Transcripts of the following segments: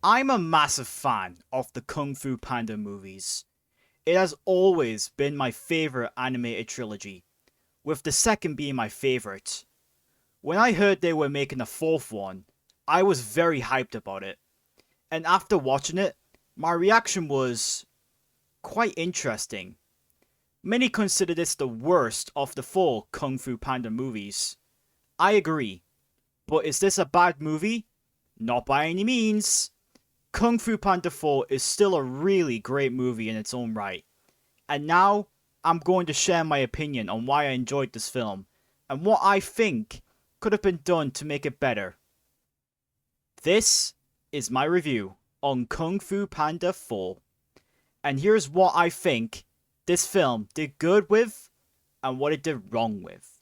I'm a massive fan of the Kung Fu Panda movies. It has always been my favorite animated trilogy, with the second being my favorite. When I heard they were making a fourth one, I was very hyped about it. And after watching it, my reaction was quite interesting. Many consider this the worst of the four Kung Fu Panda movies. I agree. But is this a bad movie? Not by any means. Kung Fu Panda 4 is still a really great movie in its own right. And now, I'm going to share my opinion on why I enjoyed this film, and what I think could have been done to make it better. This is my review on Kung Fu Panda 4. And here's what I think this film did good with, and what it did wrong with.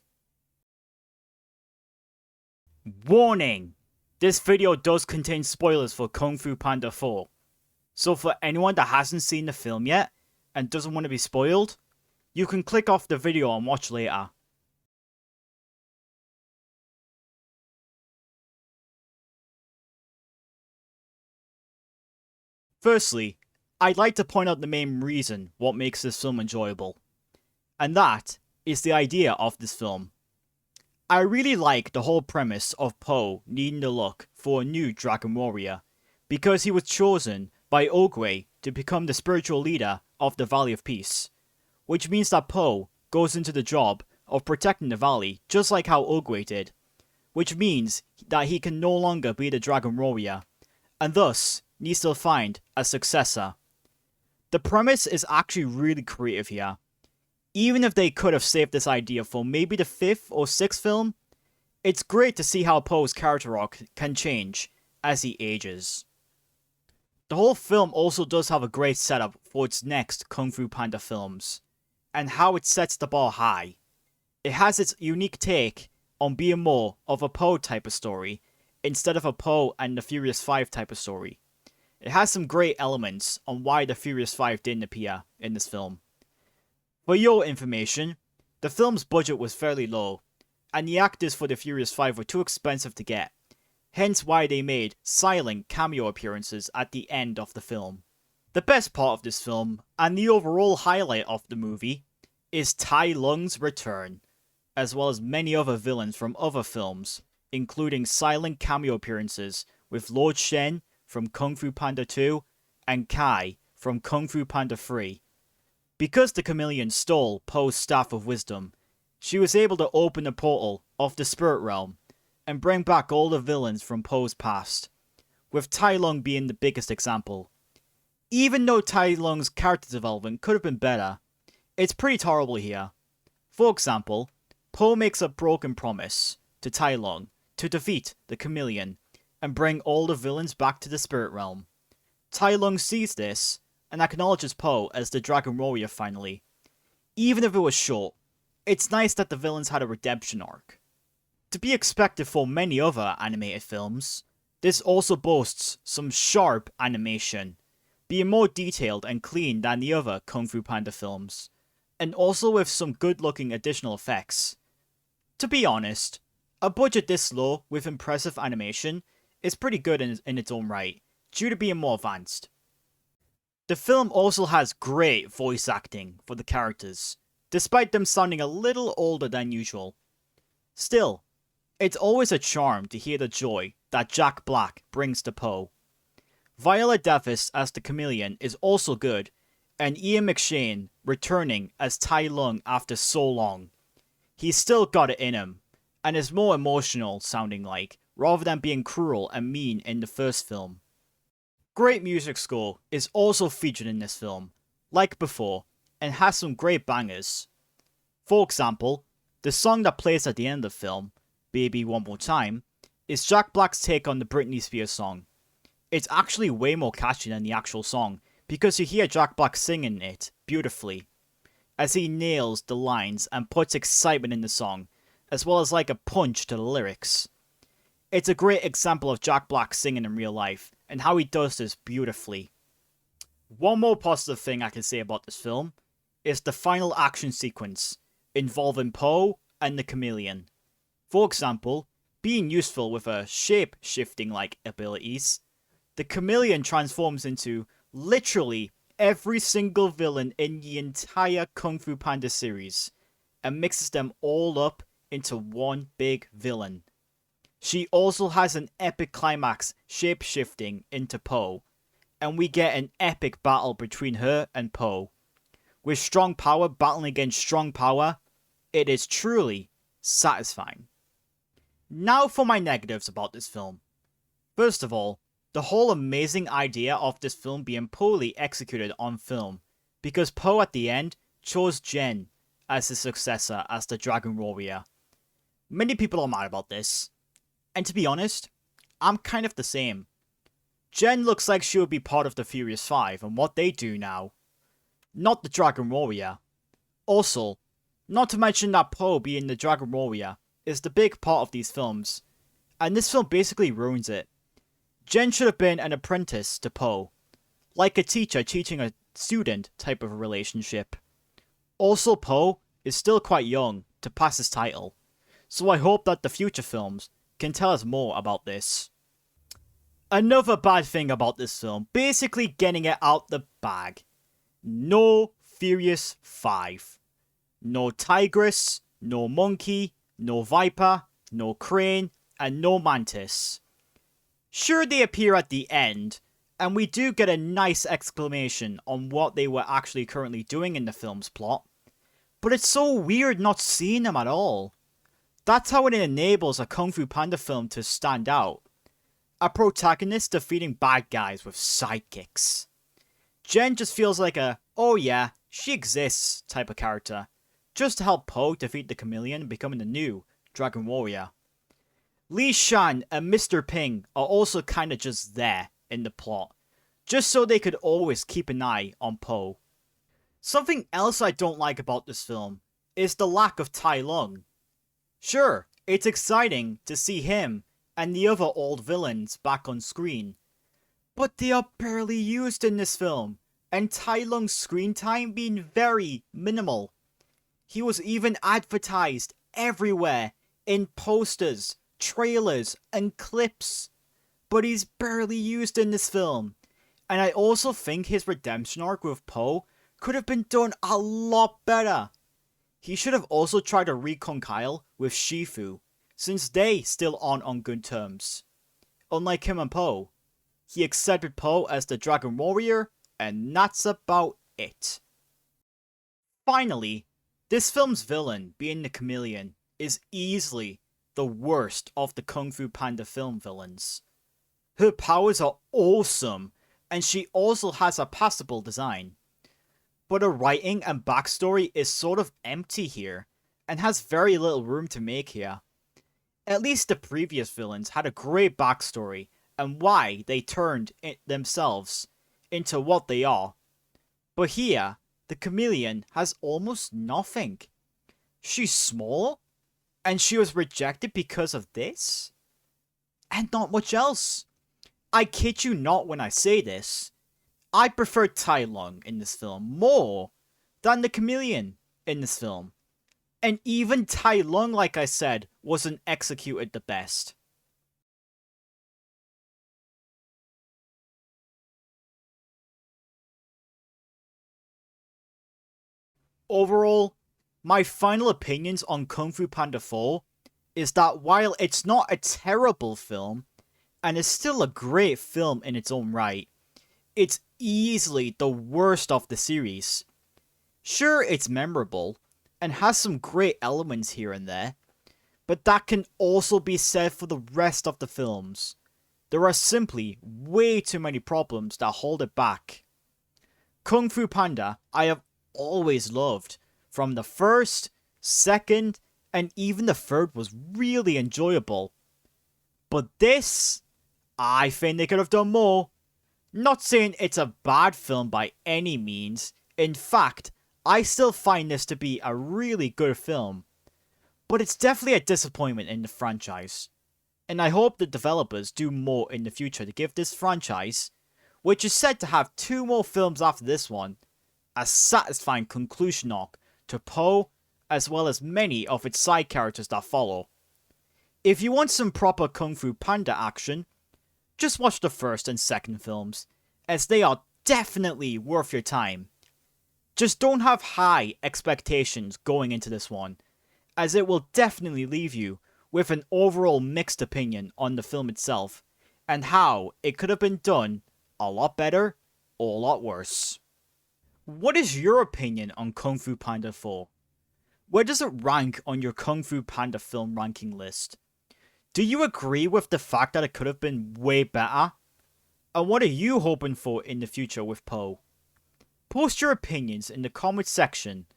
Warning! This video does contain spoilers for Kung Fu Panda 4. So for anyone that hasn't seen the film yet, and doesn't want to be spoiled, you can click off the video and watch later. Firstly, I'd like to point out the main reason what makes this film enjoyable. And that is the idea of this film. I really like the whole premise of Po needing to look for a new Dragon Warrior, because he was chosen by Ogwe to become the spiritual leader of the Valley of Peace, which means that Po goes into the job of protecting the valley just like how Ogwe did, which means that he can no longer be the Dragon Warrior, and thus needs to find a successor. The premise is actually really creative here. Even if they could have saved this idea for maybe the 5th or 6th film, it's great to see how Po's character arc can change as he ages. The whole film also does have a great setup for its next Kung Fu Panda films, and how it sets the bar high. It has its unique take on being more of a Po type of story, instead of a Po and the Furious 5 type of story. It has some great elements on why the Furious 5 didn't appear in this film. For your information, the film's budget was fairly low, and the actors for the Furious 5 were too expensive to get, hence why they made silent cameo appearances at the end of the film. The best part of this film, and the overall highlight of the movie, is Tai Lung's return, as well as many other villains from other films, including silent cameo appearances with Lord Shen from Kung Fu Panda 2 and Kai from Kung Fu Panda 3. Because the chameleon stole Po's Staff of Wisdom, she was able to open the portal of the Spirit Realm and bring back all the villains from Po's past, with Tai Lung being the biggest example. Even though Tai Lung's character development could have been better, it's pretty tolerable here. For example, Po makes a broken promise to Tai Lung to defeat the chameleon and bring all the villains back to the Spirit Realm. Tai Lung sees this and acknowledges Po as the Dragon Warrior finally. Even if it was short, it's nice that the villains had a redemption arc. To be expected for many other animated films, this also boasts some sharp animation, being more detailed and clean than the other Kung Fu Panda films, and also with some good looking additional effects. To be honest, a budget this low with impressive animation is pretty good in its own right, due to being more advanced. The film also has great voice acting for the characters, despite them sounding a little older than usual. Still, it's always a charm to hear the joy that Jack Black brings to Po. Viola Davis as the chameleon is also good, and Ian McShane returning as Tai Lung after so long. He's still got it in him, and is more emotional sounding like, rather than being cruel and mean in the first film. Great music score is also featured in this film, like before, and has some great bangers. For example, the song that plays at the end of the film, Baby One More Time, is Jack Black's take on the Britney Spears song. It's actually way more catchy than the actual song, because you hear Jack Black singing it beautifully, as he nails the lines and puts excitement in the song, as well as like a punch to the lyrics. It's a great example of Jack Black singing in real life, and how he does this beautifully. One more positive thing I can say about this film is the final action sequence involving Po and the chameleon. For example, being useful with her shape-shifting like abilities, the chameleon transforms into literally every single villain in the entire Kung Fu Panda series and mixes them all up into one big villain. She also has an epic climax shape-shifting into Po, and we get an epic battle between her and Po. With strong power battling against strong power, it is truly satisfying. Now for my negatives about this film. First of all, the whole amazing idea of this film being poorly executed on film, because Po at the end chose Jen as his successor as the Dragon Warrior. Many people are mad about this, and to be honest, I'm kind of the same. Jen looks like she would be part of the Furious Five and what they do now, not the Dragon Warrior. Also, not to mention that Po being the Dragon Warrior is the big part of these films, and this film basically ruins it. Jen should have been an apprentice to Po, like a teacher teaching a student type of a relationship. Also, Po is still quite young to pass his title, so I hope that the future films can tell us more about this. Another bad thing about this film, basically getting it out the bag. No Furious 5. No Tigress, no Monkey, no Viper, no Crane, and no Mantis. Sure, they appear at the end, and we do get a nice exclamation on what they were actually currently doing in the film's plot, but it's so weird not seeing them at all. That's how it enables a Kung Fu Panda film to stand out. A protagonist defeating bad guys with sidekicks. Jen just feels like a, oh yeah, she exists type of character, just to help Po defeat the chameleon becoming the new Dragon Warrior. Li Shan and Mr. Ping are also kinda just there in the plot, just so they could always keep an eye on Po. Something else I don't like about this film is the lack of Tai Lung. Sure, it's exciting to see him and the other old villains back on screen, but they are barely used in this film, and Tai Lung's screen time being very minimal. He was even advertised everywhere in posters, trailers, and clips, but he's barely used in this film. And I also think his redemption arc with Po could have been done a lot better. He should have also tried to reconcile with Shifu, since they still aren't on good terms. Unlike him and Po, he accepted Po as the Dragon Warrior, and that's about it. Finally, this film's villain, being the chameleon, is easily the worst of the Kung Fu Panda film villains. Her powers are awesome, and she also has a passable design. But her writing and backstory is sort of empty here, and has very little room to make here. At least the previous villains had a great backstory, and why they turned themselves into what they are. But here, the chameleon has almost nothing. She's small, and she was rejected because of this? And not much else. I kid you not when I say this. I prefer Tai Lung in this film more than the chameleon in this film. And even Tai Lung, like I said, wasn't executed the best. Overall, my final opinions on Kung Fu Panda 4 is that while it's not a terrible film, and is still a great film in its own right, it's easily the worst of the series. Sure, it's memorable, and has some great elements here and there, but that can also be said for the rest of the films. There are simply way too many problems that hold it back. Kung Fu Panda I have always loved. From the first, second, and even the third was really enjoyable. But this, I think they could have done more. Not saying it's a bad film by any means. In fact, I still find this to be a really good film. But it's definitely a disappointment in the franchise. And I hope the developers do more in the future to give this franchise, which is said to have 2 more films after this one, a satisfying conclusion arc to Po, as well as many of its side characters that follow. If you want some proper Kung Fu Panda action, just watch the first and second films, as they are definitely worth your time. Just don't have high expectations going into this one, as it will definitely leave you with an overall mixed opinion on the film itself, and how it could have been done a lot better or a lot worse. What is your opinion on Kung Fu Panda 4? Where does it rank on your Kung Fu Panda film ranking list? Do you agree with the fact that it could have been way better? And what are you hoping for in the future with Poe? Post your opinions in the comments section,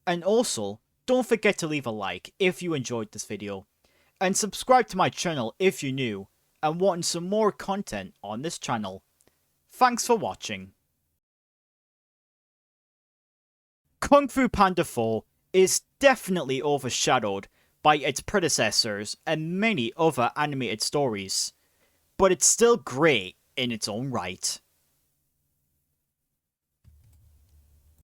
and also don't forget to leave a like if you enjoyed this video, and subscribe to my channel if you're new and wanting some more content on this channel. Thanks for watching. Kung Fu Panda 4 is definitely overshadowed by its predecessors and many other animated stories, but it's still great in its own right.